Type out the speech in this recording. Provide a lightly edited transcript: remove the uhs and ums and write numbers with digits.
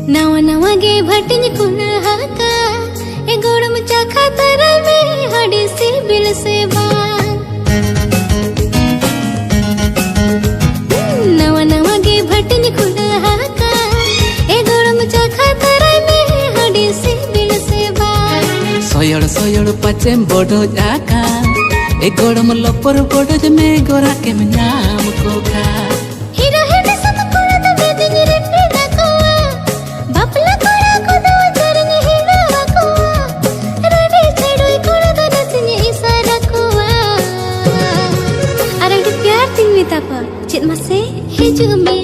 नवा नवा गे भटिन कुना हाका ए गोड़म चाखा तरल में हड़ी सी बिल से बान नवा नवा गे भटिन कुना हाका ए गोड़म चाखा तरल में हड़ी सी बिल से बान सोयड़ सोयड़ पचेम बोडो जाका ए गोड़म लपर बोडो जमे गोरा के नाम को खा चित मसे हिजू में